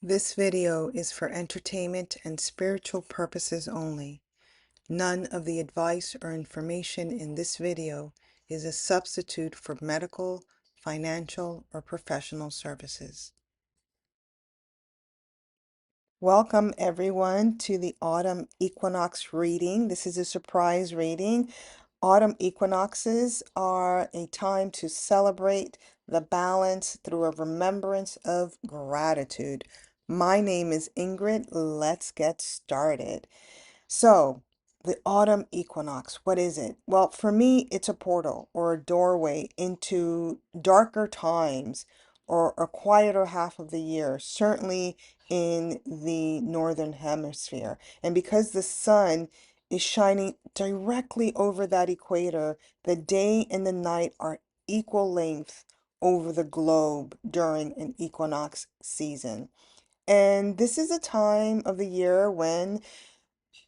This video is for entertainment and spiritual purposes only. None of the advice or information in this video is a substitute for medical, financial, or professional services. Welcome everyone to the Autumn Equinox reading. This is a surprise reading. Autumn equinoxes are a time to celebrate the balance through a remembrance of gratitude. My name is Ingrid. Let's get started. So, the autumn equinox, what is it? Well, for me, it's a portal or a doorway into darker times or a quieter half of the year, certainly in the northern hemisphere. And because the sun is shining directly over that equator, the day and the night are equal length over the globe during an equinox season. And this is a time of the year when,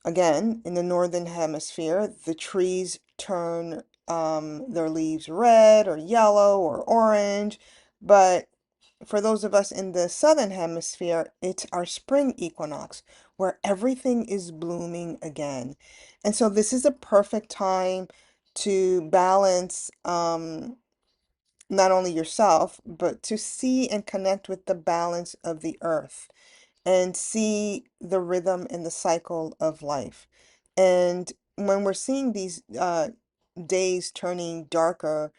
again, in the northern hemisphere, the trees turn their leaves red or yellow or orange. But for those of us in the southern hemisphere, it's our spring equinox where everything is blooming again. And so this is a perfect time to balance not only yourself, but to see and connect with the balance of the earth and see the rhythm and the cycle of life. And when we're seeing these days turning darker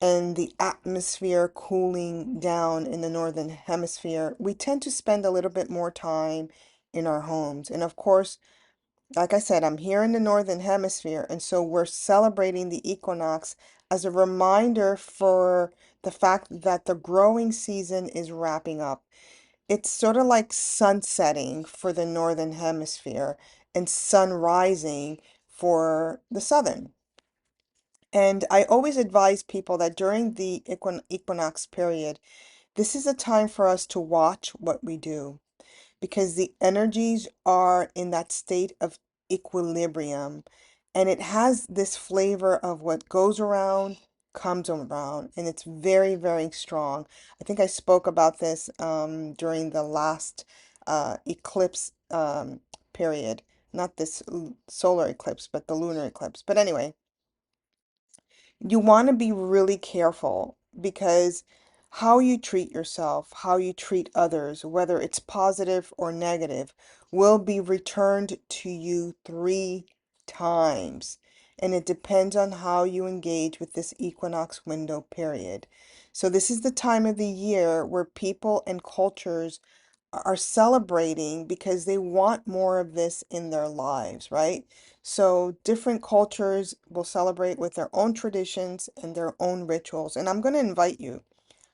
and the atmosphere cooling down in the northern hemisphere, we tend to spend a little bit more time in our homes. And of course, like I said, I'm here in the northern hemisphere, and so we're celebrating the equinox as a reminder for the fact that the growing season is wrapping up. It's sort of like sunsetting for the northern hemisphere and sun rising for the southern. And I always advise people that during the equinox period, this is a time for us to watch what we do because the energies are in that state of equilibrium. And it has this flavor of what goes around comes around, and it's very, very strong. I think I spoke about this during the last eclipse period, not this solar eclipse, but the lunar eclipse. But anyway, you want to be really careful because how you treat yourself, how you treat others, whether it's positive or negative, will be returned to you 3 times. And it depends on how you engage with this equinox window period. So, this is the time of the year where people and cultures are celebrating because they want more of this in their lives, right? So different cultures will celebrate with their own traditions and their own rituals. And I'm going to invite you.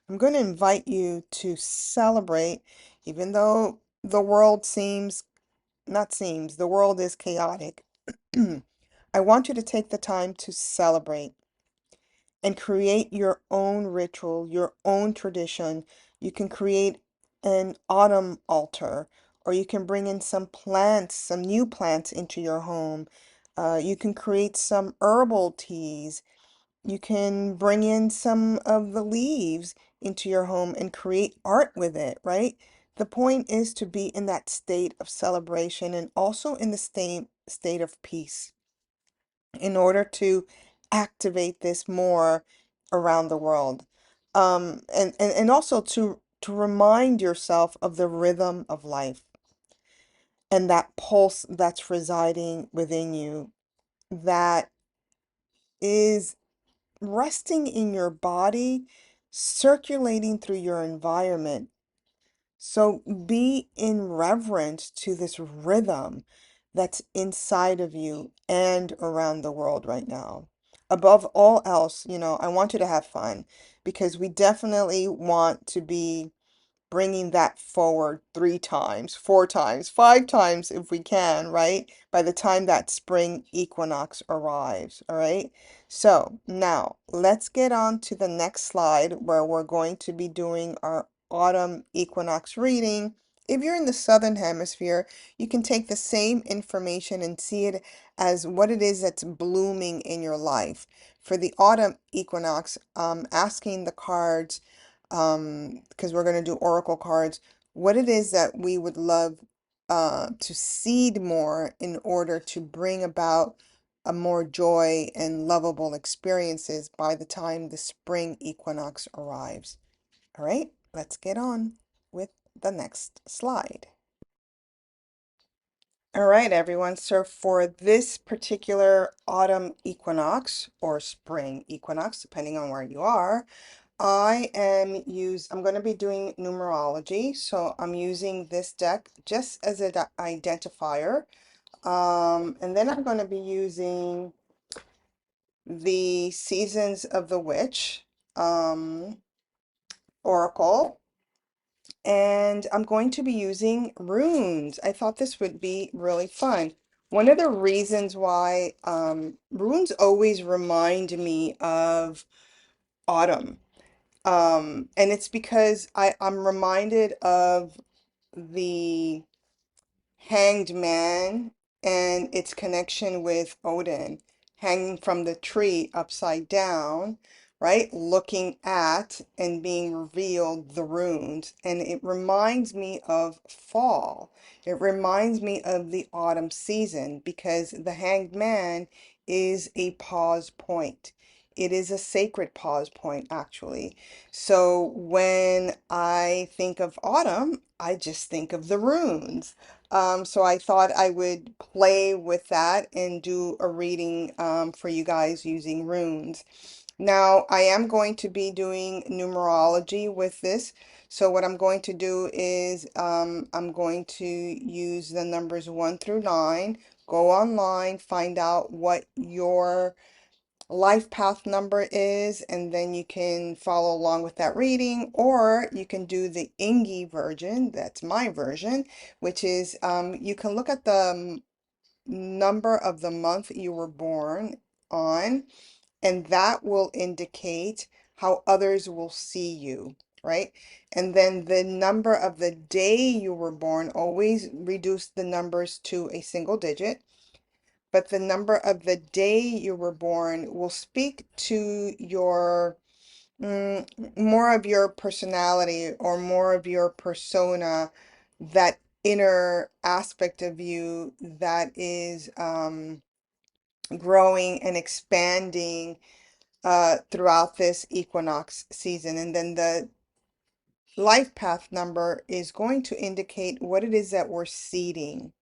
I'm going to invite you to celebrate, even though the world seems, not seems, the world is chaotic. I want you to take the time to celebrate and create your own ritual, your own tradition. You can create an autumn altar, or you can bring in some plants, some new plants into your home. You can create some herbal teas. You can bring in some of the leaves into your home and create art with it, right? The point is to be in that state of celebration and also in the state of peace in order to activate this more around the world. And also to remind yourself of the rhythm of life and that pulse that's residing within you that is resting in your body, circulating through your environment. So be in reverence to this rhythm that's inside of you and around the world right now. Above all else, I want you to have fun because we definitely want to be bringing that forward 3 times, 4 times, 5 times if we can, right? By the time that spring equinox arrives, all right? So now let's get on to the next slide where we're going to be doing our autumn equinox reading. If you're in the southern hemisphere, you can take the same information and see it as what it is that's blooming in your life. For the autumn equinox, asking the cards because we're going to do oracle cards. what it is that we would love to seed more in order to bring about a more joy and lovable experiences by the time the spring equinox arrives. All right, let's get on with the next slide. All right, everyone. So for this particular autumn equinox or spring equinox, depending on where you are, I'm going to be doing numerology. So I'm using this deck just as an identifier. And then I'm going to be using the Seasons of the Witch, Oracle. And I'm going to be using runes. I thought this would be really fun. One of the reasons why runes always remind me of autumn. And it's because I'm reminded of the Hanged Man and its connection with Odin, hanging from the tree upside down, right? Looking at and being revealed the runes. And it reminds me of fall. It reminds me of the autumn season because the Hanged Man is a pause point. It is a sacred pause point, actually. So when I think of autumn, I just think of the runes. So I thought I would play with that and do a reading for you guys using runes. Now, I am going to be doing numerology with this. So what I'm going to do is I'm going to use the numbers 1 through 9, go online, find out what your life path number is, and then you can follow along with that reading, or you can do the Ingi version. That's my version, which is you can look at the number of the month you were born on, and that will indicate how others will see you, right? And then the number of the day you were born, always reduce the numbers to a single digit, but the number of the day you were born will speak to your more of your personality or more of your persona, that inner aspect of you that is growing and expanding throughout this equinox season. And then the life path number is going to indicate what it is that we're seeding,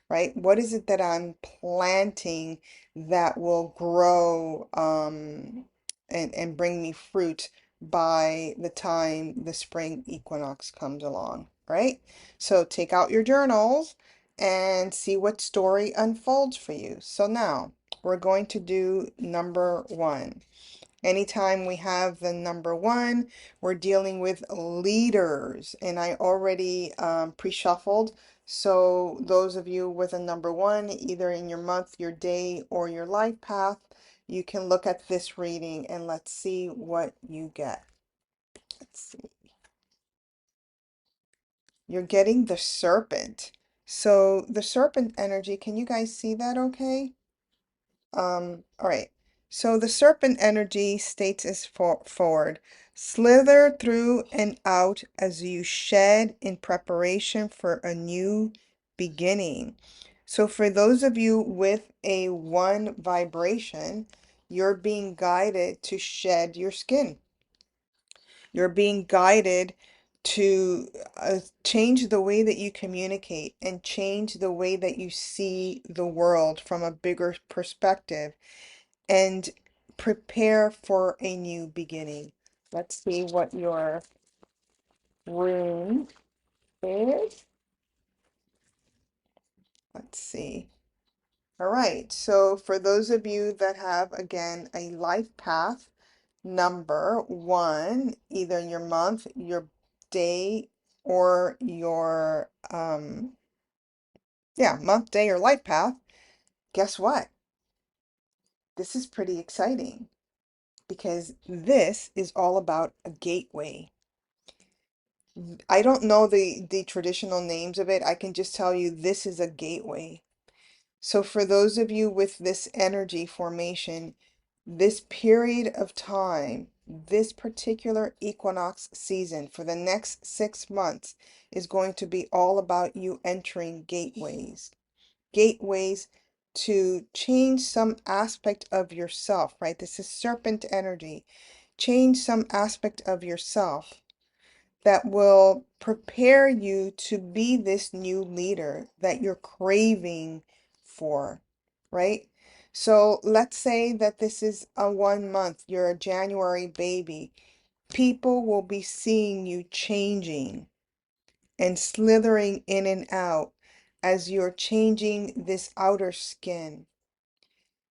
right? What is it that I'm planting that will grow and bring me fruit by the time the spring equinox comes along, right? So take out your journals and see what story unfolds for you. So now we're going to do number 1. Anytime we have the number 1, we're dealing with leaders, and I already pre-shuffled. So those of you with a number 1, either in your month, your day, or your life path, you can look at this reading and let's see what you get. Let's see. You're getting the serpent. So the serpent energy, can you guys see that okay? All right. So the serpent energy states as forward. Slither through and out as you shed in preparation for a new beginning. So for those of you with a 1 vibration, you're being guided to shed your skin. You're being guided to change the way that you communicate and change the way that you see the world from a bigger perspective and prepare for a new beginning. Let's see what your rune is. Let's see. All right, so for those of you that have, again, a life path number 1, either in your month, your day, or your month, day, or life path, guess what? This is pretty exciting because this is all about a gateway. I don't know the traditional names of it. I can just tell you this is a gateway. So for those of you with this energy formation, this period of time this particular equinox season for the next 6 months is going to be all about you entering gateways. Gateways to change some aspect of yourself, right? This is serpent energy. Change some aspect of yourself that will prepare you to be this new leader that you're craving for, right? So let's say that this is a 1 month, you're a January baby. People will be seeing you changing and slithering in and out as you're changing this outer skin.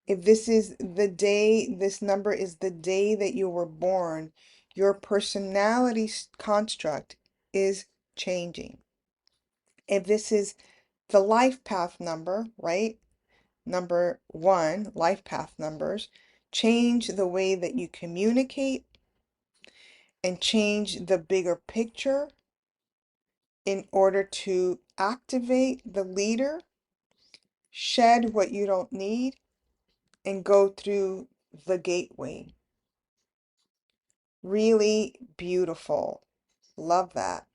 If this is the day, this number is the day that you were born, your personality construct is changing. If this is the life path number, right? Number 1, life path numbers, change the way that you communicate and change the bigger picture in order to activate the leader, shed what you don't need, and go through the gateway. Really beautiful. Love that.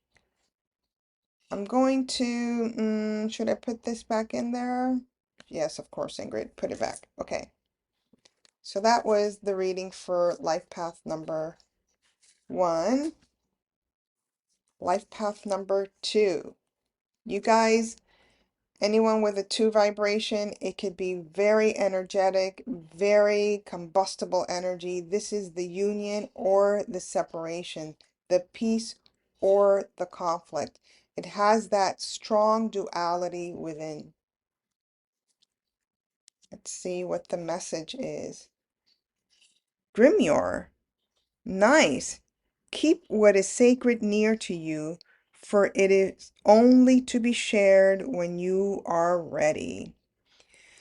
I'm going to, should I put this back in there? Yes, of course, Ingrid, put it back. Okay. So that was the reading for life path number 1. Life path number 2. You guys, anyone with a 2 vibration, it could be very energetic, very combustible energy. This is the union or the separation, the peace or the conflict. It has that strong duality within. Let's see what the message is. Grimoire. Nice. Keep what is sacred near to you, for it is only to be shared when you are ready.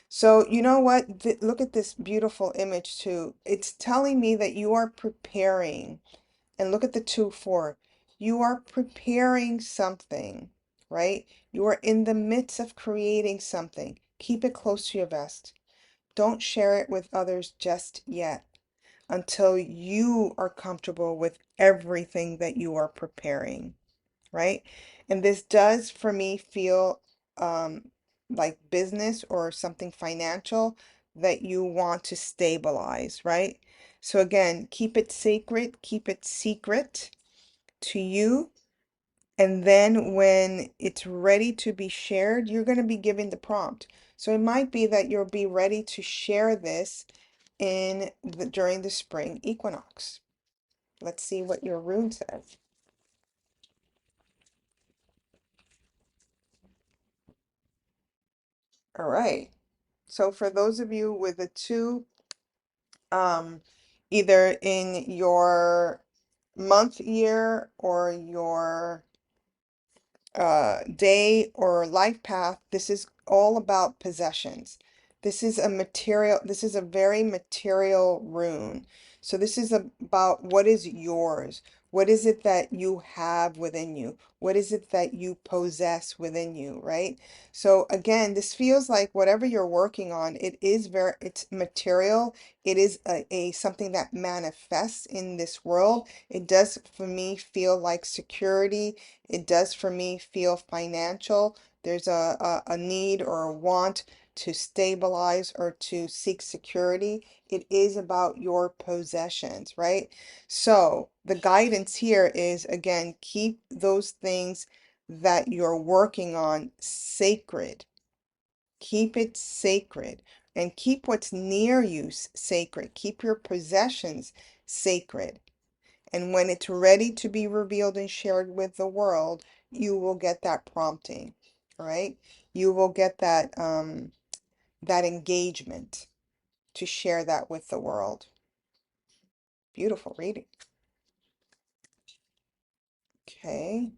So, you know what? Look at this beautiful image too. It's telling me that you are preparing. And look at the 2-4. You are preparing something, right? You are in the midst of creating something. Keep it close to your vest. Don't share it with others just yet until you are comfortable with everything that you are preparing, right? And this does for me feel like business or something financial that you want to stabilize, right? So again, keep it sacred, keep it secret to you. And then when it's ready to be shared, you're going to be given the prompt. So it might be that you'll be ready to share this during the spring equinox. Let's see what your rune says. All right. So for those of you with a 2, either in your month year or your day or life path, this is all about possessions. This is a very material rune. So this is about what is yours. What is it that you have within you? What is it that you possess within you, right? So again, this feels like whatever you're working on, it's material. It is a something that manifests in this world. It does for me feel like security. It does for me feel financial. There's a need or a want to stabilize or to seek security. It is about your possessions, right? So the guidance here is, again, keep those things that you're working on sacred. Keep it sacred and keep what's near you sacred. Keep your possessions sacred. And when it's ready to be revealed and shared with the world, you will get that prompting, all right? You will get that engagement to share that with the world. Beautiful reading. Okay.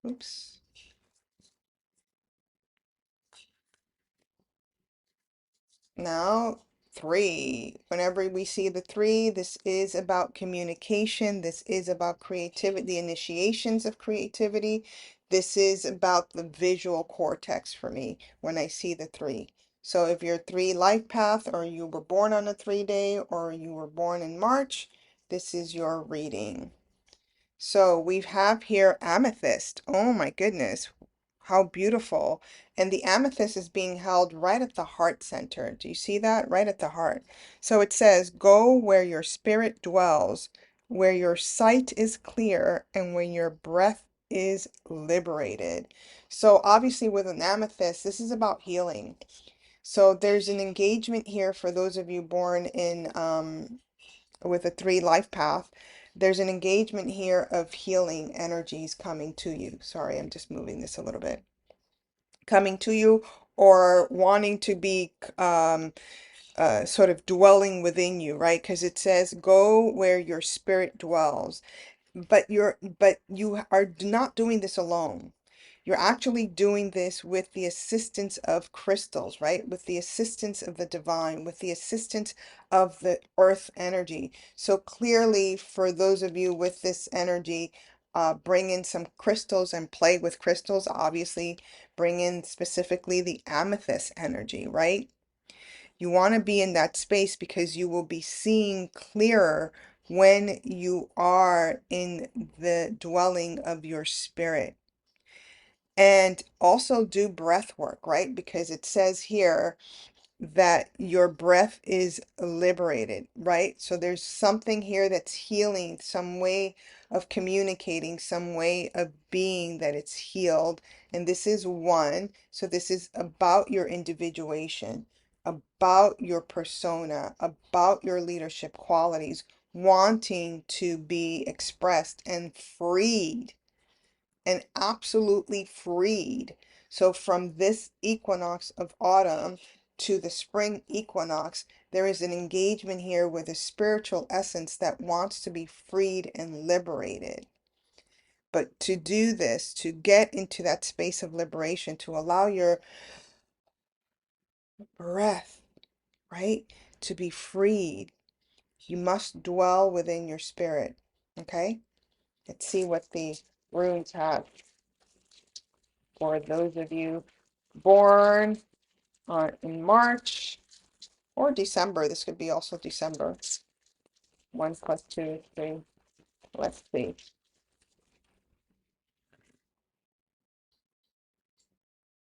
Oops. Now, 3. Whenever we see the 3, this is about communication. This is about creativity, the initiations of creativity. This is about the visual cortex for me when I see the 3. So if you're 3 life path, or you were born on a 3 day, or you were born in March, this is your reading. So we have here amethyst. Oh my goodness, how beautiful. And the amethyst is being held right at the heart center. Do you see that? Right at the heart. So it says, go where your spirit dwells, where your sight is clear, and when your breath is liberated. So obviously with an amethyst, this is about healing. So there's an engagement here for those of you born in with a 3 life path. There's an engagement here of healing energies coming to you. Sorry, I'm just moving this a little bit. Coming to you or wanting to be sort of dwelling within you, right? Because it says, go where your spirit dwells. But you are not doing this alone. You're actually doing this with the assistance of crystals, right? With the assistance of the divine, with the assistance of the earth energy. So clearly, for those of you with this energy, bring in some crystals and play with crystals. Obviously, bring in specifically the amethyst energy, right? You want to be in that space because you will be seeing clearer when you are in the dwelling of your spirit. And also do breath work, right? Because it says here that your breath is liberated, right? So there's something here that's healing, some way of communicating, some way of being that it's healed. And this is one. So this is about your individuation, about your persona, about your leadership qualities, wanting to be expressed and freed and absolutely freed. So from this equinox of autumn to the spring equinox, there is an engagement here with a spiritual essence that wants to be freed and liberated. But to do this, to get into that space of liberation, to allow your breath, right, to be freed, you must dwell within your spirit. Okay? Let's see what the runes have for those of you born in March or December. This could be also December. 1 plus 2 is 3. Let's see.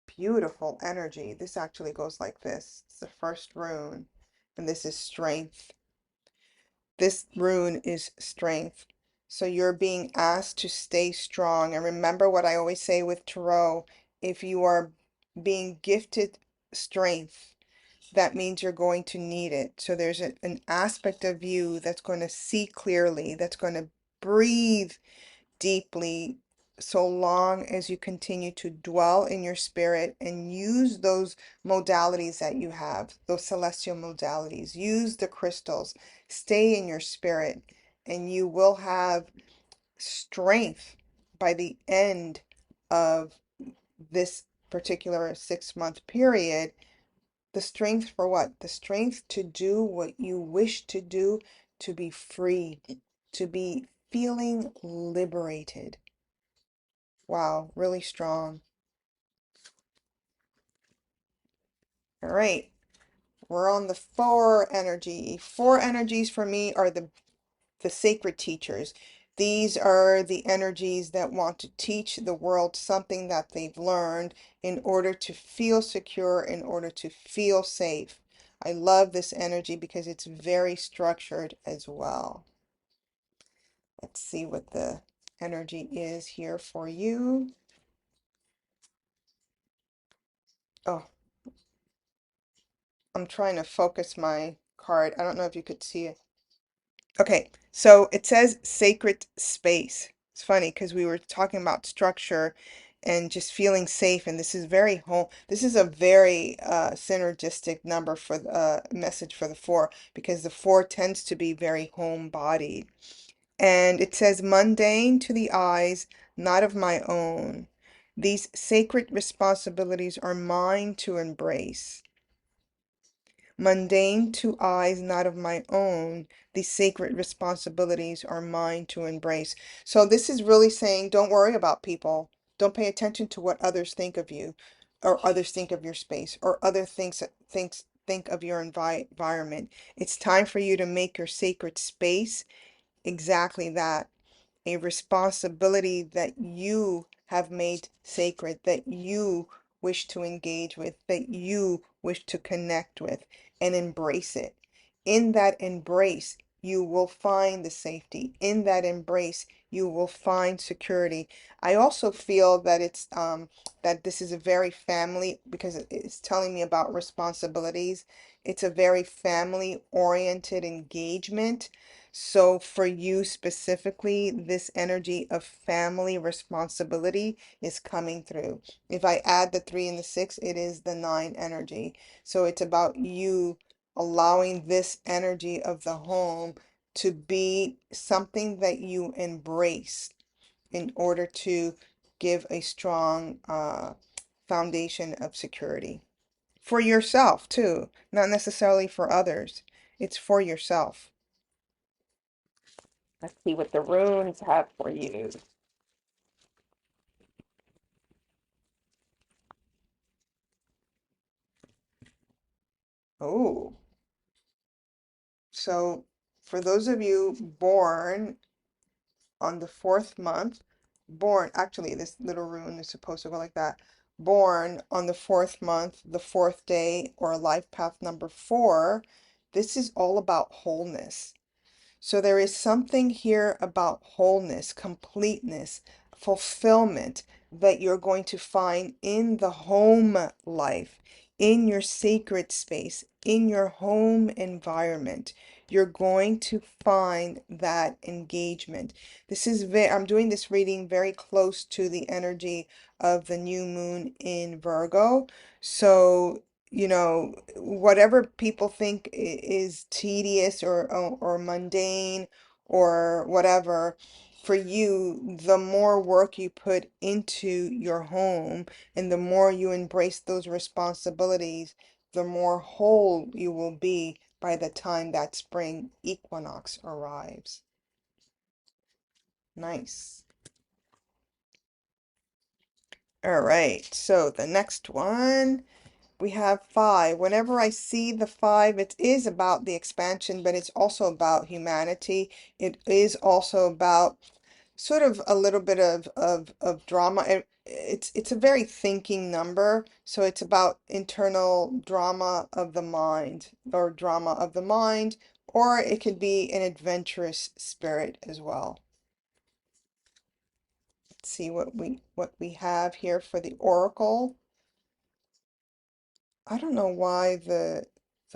Beautiful energy. This actually goes like this. It's the first rune, and this is strength. This rune is strength. So you're being asked to stay strong. And remember what I always say with tarot, if you are being gifted strength, that means you're going to need it. So there's an aspect of you that's going to see clearly, that's going to breathe deeply, so long as you continue to dwell in your spirit and use those modalities that you have, those celestial modalities. Use the crystals, stay in your spirit, and you will have strength by the end of this particular 6-month period. The strength for what? The strength to do what you wish to do, to be free, to be feeling liberated. Wow, really strong. All right, we're on the 4 energy. 4 energies for me are the sacred teachers. These are the energies that want to teach the world something that they've learned in order to feel secure, in order to feel safe. I love this energy because it's very structured as well. Let's see what the energy is here for you. Oh, I'm trying to focus my card. I don't know if you could see it. Okay, so it says sacred space. It's funny because we were talking about structure and just feeling safe, and this is very home. This is a very synergistic number for the message for the 4 because the 4 tends to be very home-bodied. And it says mundane to the eyes, not of my own. These sacred responsibilities are mine to embrace. Mundane to eyes not of my own, these sacred responsibilities are mine to embrace. So this is really saying, don't worry about people. Don't pay attention to what others think of you, or others think of your space, or other think of your environment. It's time for you to make your sacred space exactly that, a responsibility that you have made sacred, that you wish to engage with, that you wish to connect with, and embrace it. In that embrace, you will find the safety. In that embrace, you will find security. I also feel that that this is a very family, because it's telling me about responsibilities. It's a very family oriented engagement. So for you specifically, this energy of family responsibility is coming through. If I add the 3 and the 6, it is the 9 energy. So it's about you allowing this energy of the home to be something that you embrace in order to give a strong foundation of security for yourself too, not necessarily for others. It's for yourself. Let's see what the runes have for you. Oh, so for those of you born on the fourth month, born, actually, this little rune is supposed to go like that. Born on the fourth month, the fourth day, or life path number 4, this is all about wholeness. So there is something here about wholeness, completeness, fulfillment that you're going to find in the home life, in your sacred space, in your home environment. You're going to find that engagement. I'm doing this reading very close to the energy of the new moon in Virgo. So whatever people think is tedious or mundane or whatever, for you, the more work you put into your home and the more you embrace those responsibilities, the more whole you will be by the time that spring equinox arrives. Nice. All right, so the next one. We have 5. Whenever I see the 5, it is about the expansion, but it's also about humanity. It is also about sort of a little bit of drama. And it's a very thinking number. So it's about internal drama of the mind, or drama of the mind, or it could be an adventurous spirit as well. Let's see what we have here for the oracle. I don't know why the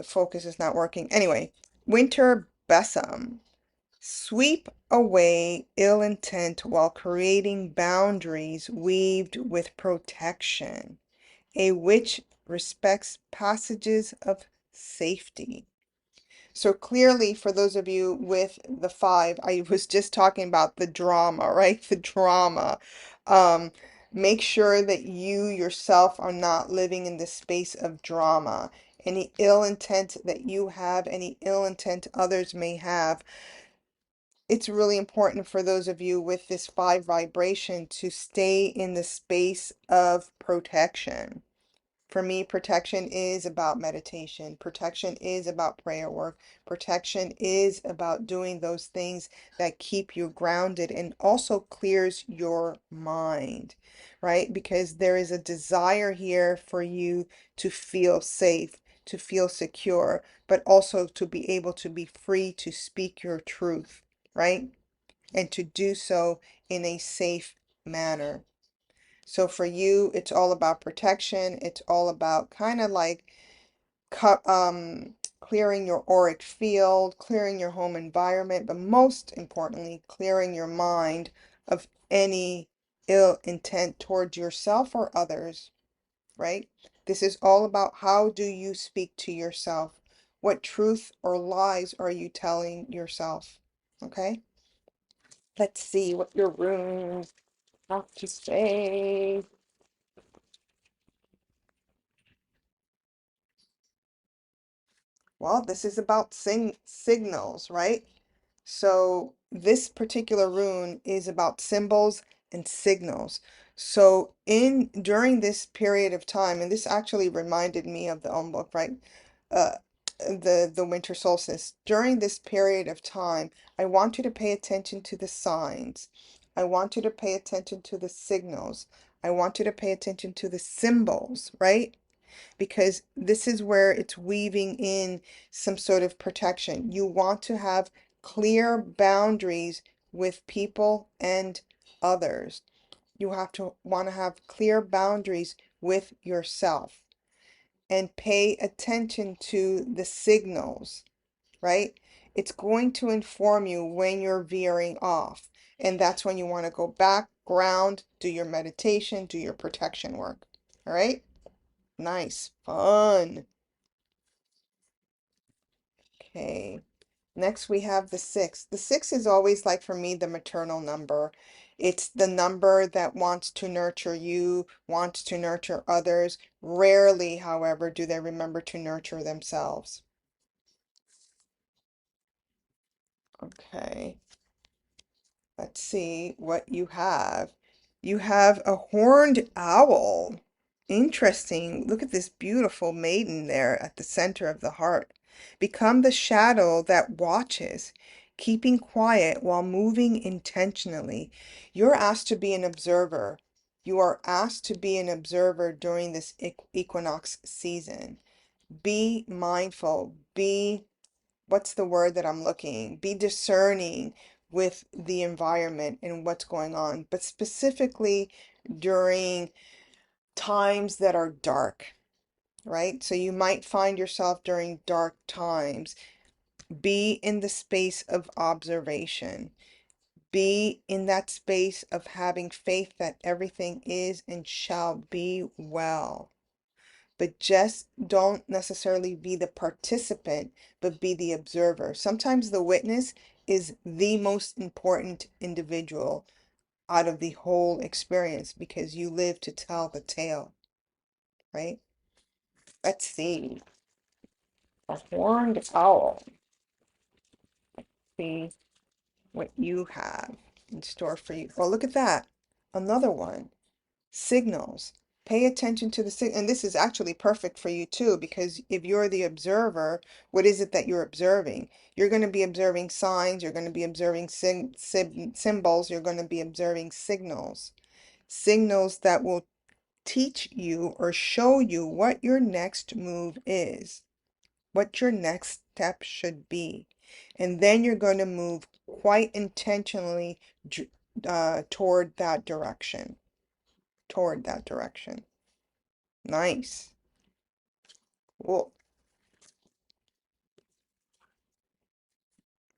focus is not working. Anyway, winter besom. Sweep away ill intent while creating boundaries weaved with protection. A witch respects passages of safety. So clearly, for those of you with the 5, I was just talking about the drama, right? The drama. Um, Make sure that you yourself are not living in the space of drama. Any ill intent that you have, any ill intent others may have, it's really important for those of you with this 5 vibration to stay in the space of protection. For me, protection is about meditation. Protection is about prayer work. Protection is about doing those things that keep you grounded and also clears your mind, right? Because there is a desire here for you to feel safe, to feel secure, but also to be able to be free to speak your truth, right? And to do so in a safe manner. So for you, it's all about protection. It's all about kind of like clearing your auric field, clearing your home environment, but most importantly, clearing your mind of any ill intent towards yourself or others, right? This is all about how do you speak to yourself? What truth or lies are you telling yourself? Okay? Let's see what your runes have to say. Well, this is about signals, right? So this particular rune is about symbols and signals. So in during this period of time, and this actually reminded me of the own book, right? Uh, the winter solstice. During this period of time, I want you to pay attention to the signs. I want you to pay attention to the signals. I want you to pay attention to the symbols, right? Because this is where it's weaving in some sort of protection. You want to have clear boundaries with people and others. You have to want to have clear boundaries with yourself and pay attention to the signals, right? It's going to inform you when you're veering off. And that's when you want to go back, ground, do your meditation, do your protection work. All right? Nice. Fun. Okay. Next, we have the six. The six is always like for me the maternal number. It's the number that wants to nurture you, wants to nurture others. Rarely, however, do they remember to nurture themselves. Okay. Let's see what you have. You have a horned owl. Interesting. Look at this beautiful maiden there at the center of the heart. Become the shadow that watches, keeping quiet while moving intentionally. You're asked to be an observer. You are asked to be an observer during this equinox season. Be mindful. What's the word that I'm looking? Be discerning with the environment and what's going on, but specifically during times that are dark, right? So you might find yourself during dark times. Be in the space of observation. Be in that space of having faith that everything is and shall be well. But just don't necessarily be the participant, but be the observer. Sometimes the witness is the most important individual out of the whole experience because you live to tell the tale, right? Let's see. A horned owl. See what you have in store for you. Oh, look at that. Another one. Signals. Pay attention to the signal. And this is actually perfect for you too, because if you're the observer, what is it that you're observing? You're going to be observing signs. You're going to be observing symbols. You're going to be observing signals. Signals that will teach you or show you what your next move is, what your next step should be. And then you're going to move quite intentionally toward that direction. Toward that direction. Nice. Cool.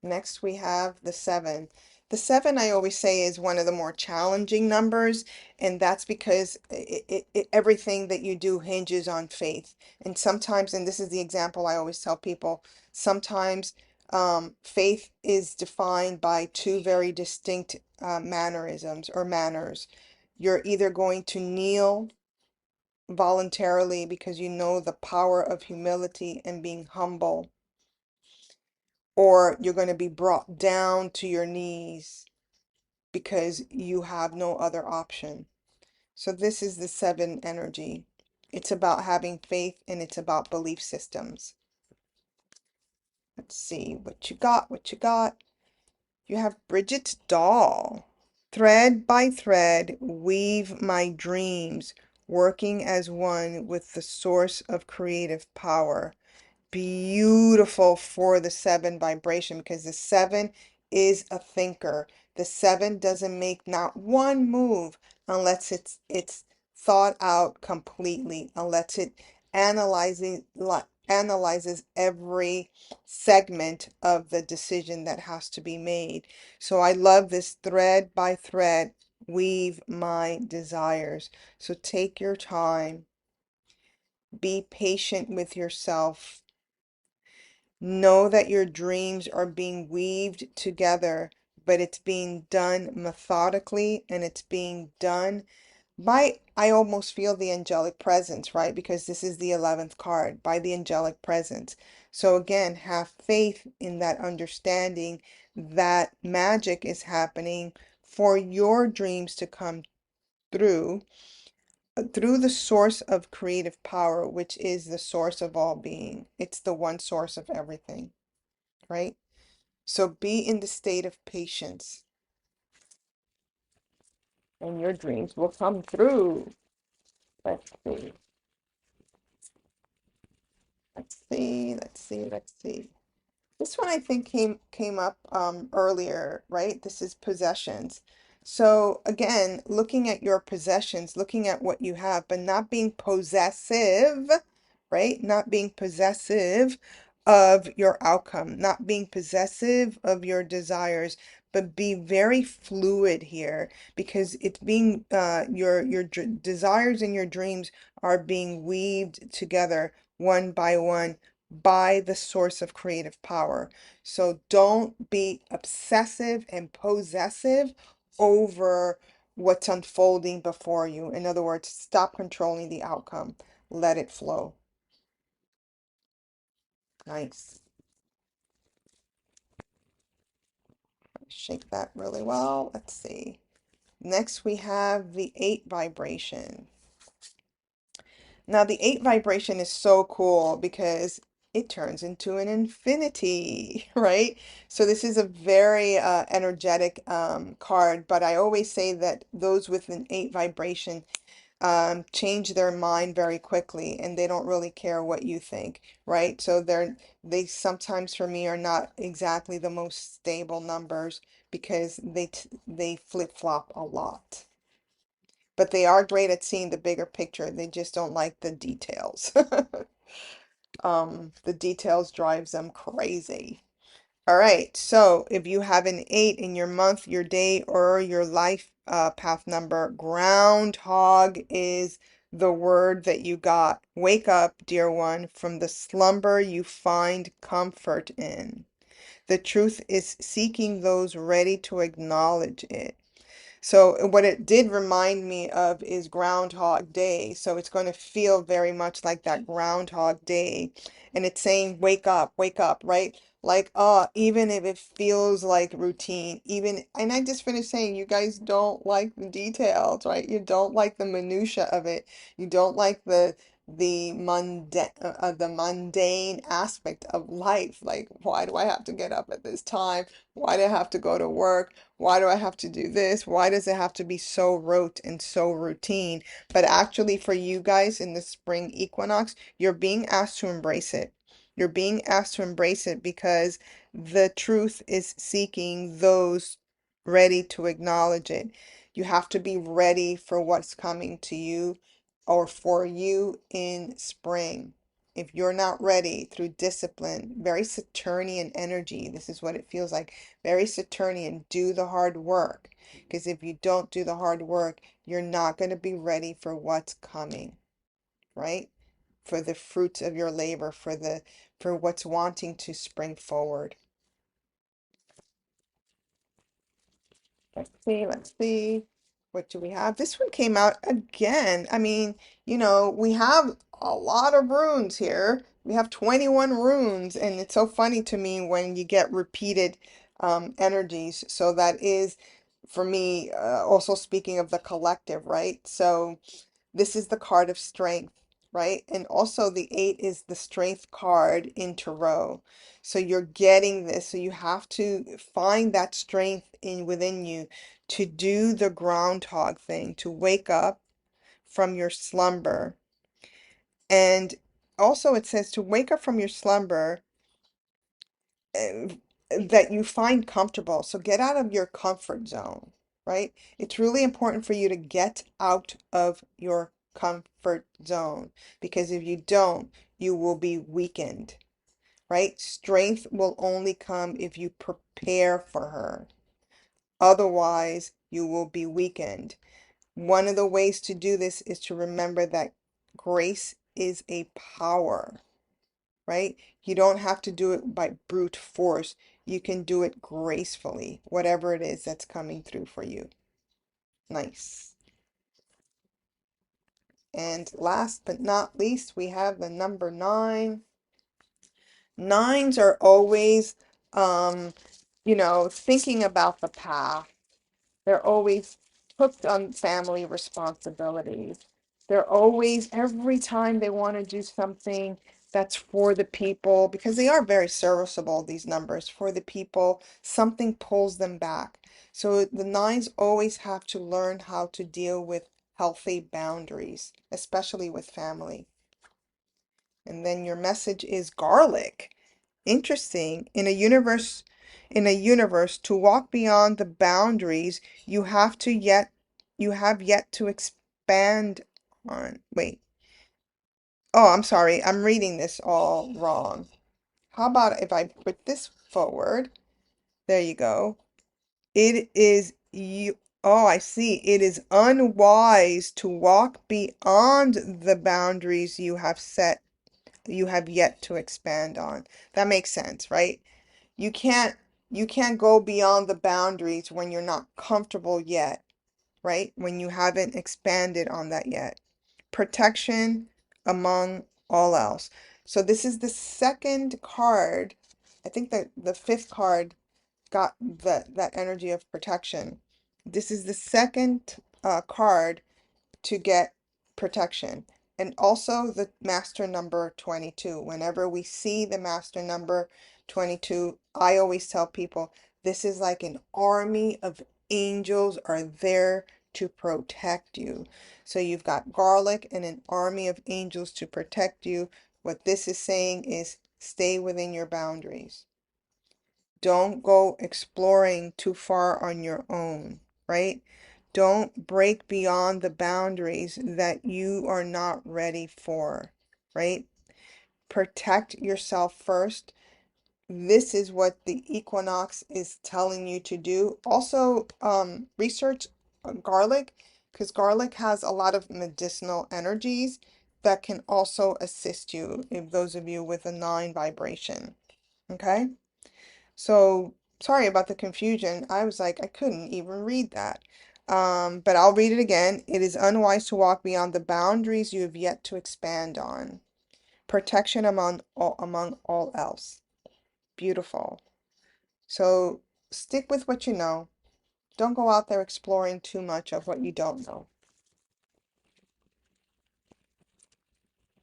Next we have the seven. The seven, I always say, is one of the more challenging numbers, and that's because everything that you do hinges on faith. And sometimes, and this is the example I always tell people, sometimes faith is defined by two very distinct mannerisms or manners. You're either going to kneel voluntarily because you know the power of humility and being humble, or you're going to be brought down to your knees because you have no other option. So this is the seven energy. It's about having faith and it's about belief systems. Let's see what you got, what you got. You have Bridget's doll. Thread by thread, weave my dreams, working as one with the source of creative power. Beautiful for the seven vibration because the seven is a thinker. The seven doesn't make not one move unless it's thought out completely, unless it analyzes every segment of the decision that has to be made. So I love this thread by thread, weave my desires. So take your time, be patient with yourself. Know that your dreams are being weaved together, but it's being done methodically and it's being done by, I almost feel the angelic presence, right? Because this is the 11th card, by the angelic presence. So again, have faith in that understanding that magic is happening for your dreams to come through. through the source of creative power, which is the source of all being. It's the one source of everything, right? So be in the state of patience, and your dreams will come through. Let's see. Let's see. This one I think came up earlier, right? This is possessions. So again, looking at your possessions, looking at what you have, but not being possessive, right? Not being possessive of your outcome, not being possessive of your desires, but be very fluid here because it's being your desires and your dreams are being weaved together one by the source of creative power. So don't be obsessive and possessive over what's unfolding before you. In other words, stop controlling the outcome. Let it flow. Nice. Shake that really well. Let's see. Next, we have the 8 vibration. Now, the 8 vibration is so cool because it turns into an infinity, right? So this is a very energetic card, but I always say that those with an 8 vibration change their mind very quickly and they don't really care what you think, right? So they sometimes for me are not exactly the most stable numbers because they flip-flop a lot. But they are great at seeing the bigger picture. They just don't like the details. The details drives them crazy. All right, so if you have an 8 in your month, your day, or your life path number, groundhog is the word that you got. Wake up, dear one, from the slumber you find comfort in. The truth is seeking those ready to acknowledge it. So what it did remind me of is Groundhog Day. So it's going to feel very much like that Groundhog Day. And it's saying, wake up, right? Like, even if it feels like routine, even, and I just finished saying, you guys don't like the details, right? You don't like the minutia of it. You don't like the mundane aspect of life. Like, why do I have to get up at this time? Why do I have to go to work? Why do I have to do this? Why does it have to be so rote and so routine? But actually, for you guys in the spring equinox, you're being asked to embrace it. You're being asked to embrace it because the truth is seeking those ready to acknowledge it. You have to be ready for what's coming to you or for you in spring. If you're not ready through discipline, very Saturnian energy, this is what it feels like, very Saturnian, do the hard work. Because if you don't do the hard work, you're not going to be ready for what's coming, right? For the fruits of your labor, for what's wanting to spring forward. Let's see. What do we have? This one came out again. I mean, we have a lot of runes here. We have 21 runes, and it's so funny to me when you get repeated energies. So that is, for me, also speaking of the collective, right? So this is the card of strength, right? And also the 8 is the strength card in tarot. So you're getting this. So you have to find that strength in within you to do the groundhog thing, to wake up from your slumber. And also it says to wake up from your slumber uh, that you find comfortable. So get out of your comfort zone, right? It's really important for you to get out of your comfort zone because if you don't, you will be weakened, right? Strength will only come if you prepare for her. Otherwise, you will be weakened. One of the ways to do this is to remember that grace is a power, right? You don't have to do it by brute force. You can do it gracefully, whatever it is that's coming through for you. Nice. And last but not least, we have the number 9. Nines are always, um, thinking about the past. They're always hooked on family responsibilities. They're always, every time they want to do something that's for the people, because they are very serviceable, these numbers, for the people, something pulls them back. So the nines always have to learn how to deal with healthy boundaries, especially with family. And then your message is garlic. Interesting. In a universe to walk beyond the boundaries, you have yet to expand on. Wait. Oh, I'm sorry. I'm reading this all wrong. How about if I put this forward? There you go. It is you. Oh, I see. It is unwise to walk beyond the boundaries you have yet to expand on. That makes sense, right? You can't you can't go beyond the boundaries when you're not comfortable yet, right? When you haven't expanded on that yet. Protection among all else. So this is the second card. I think that the fifth card got that energy of protection. This is the second card to get protection. And also the master number 22. Whenever we see the master number 22, I always tell people this is like an army of angels are there to protect you. So you've got garlic and an army of angels to protect you. What this is saying is stay within your boundaries. Don't go exploring too far on your own, right? Don't break beyond the boundaries that you are not ready for, right? Protect yourself first. This is what the equinox is telling you to do. Also, research garlic, because garlic has a lot of medicinal energies that can also assist you, if those of you with a 9 vibration. Okay? So sorry about the confusion. I was like, I couldn't even read that. But I'll read it again. It is unwise to walk beyond the boundaries you have yet to expand on. Protection among all else. Beautiful. So stick with what you know. Don't go out there exploring too much of what you don't know.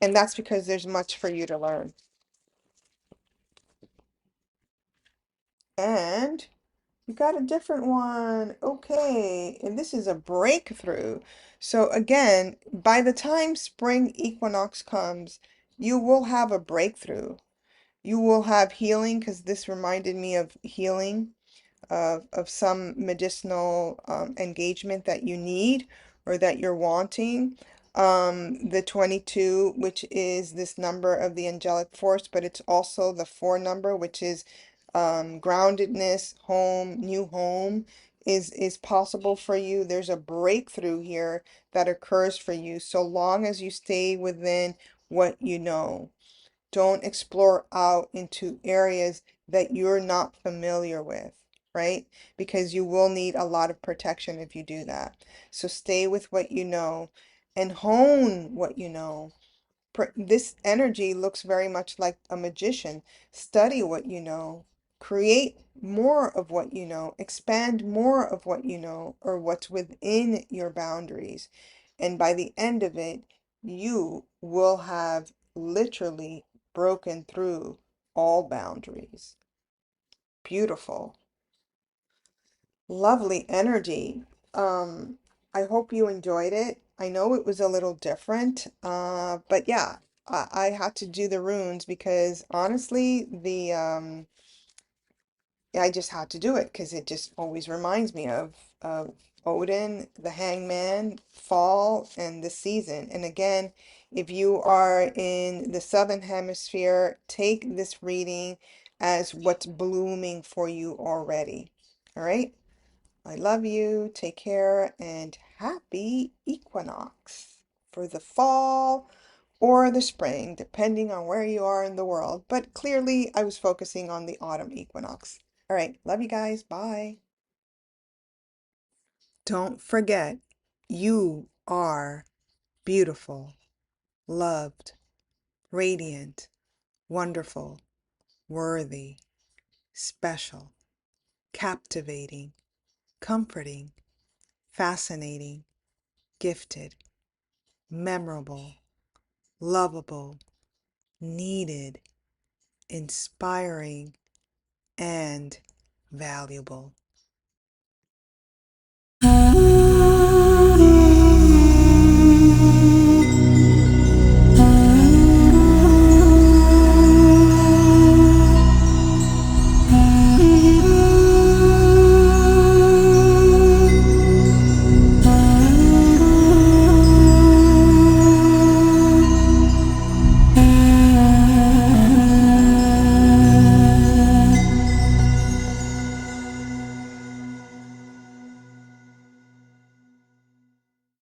And that's because there's much for you to learn. And you got a different one. Okay. And this is a breakthrough. So again, by the time spring equinox comes, you will have a breakthrough. You will have healing, because this reminded me of healing, of some medicinal engagement that you need or that you're wanting. The 22, which is this number of the angelic force, but it's also the 4 number, which is groundedness, home, new home is possible for you. There's a breakthrough here that occurs for you so long as you stay within what you know. Don't explore out into areas that you're not familiar with, right? Because you will need a lot of protection if you do that. So stay with what you know and hone what you know. This energy looks very much like a magician. Study what you know. Create more of what you know. Expand more of what you know or what's within your boundaries. And by the end of it, you will have literally broken through all boundaries. Beautiful. Lovely energy. I hope you enjoyed it. I know it was a little different, but yeah, I had to do the runes because honestly, I just had to do it because it just always reminds me of Odin, the Hangman, fall, and the season. And again, if you are in the Southern Hemisphere, take this reading as what's blooming for you already. All right? I love you. Take care and happy equinox for the fall or the spring, depending on where you are in the world. But clearly, I was focusing on the autumn equinox. All right. Love you guys. Bye. Don't forget, you are beautiful, loved, radiant, wonderful, worthy, special, captivating, comforting, fascinating, gifted. memorable, lovable, needed, inspiring, and valuable.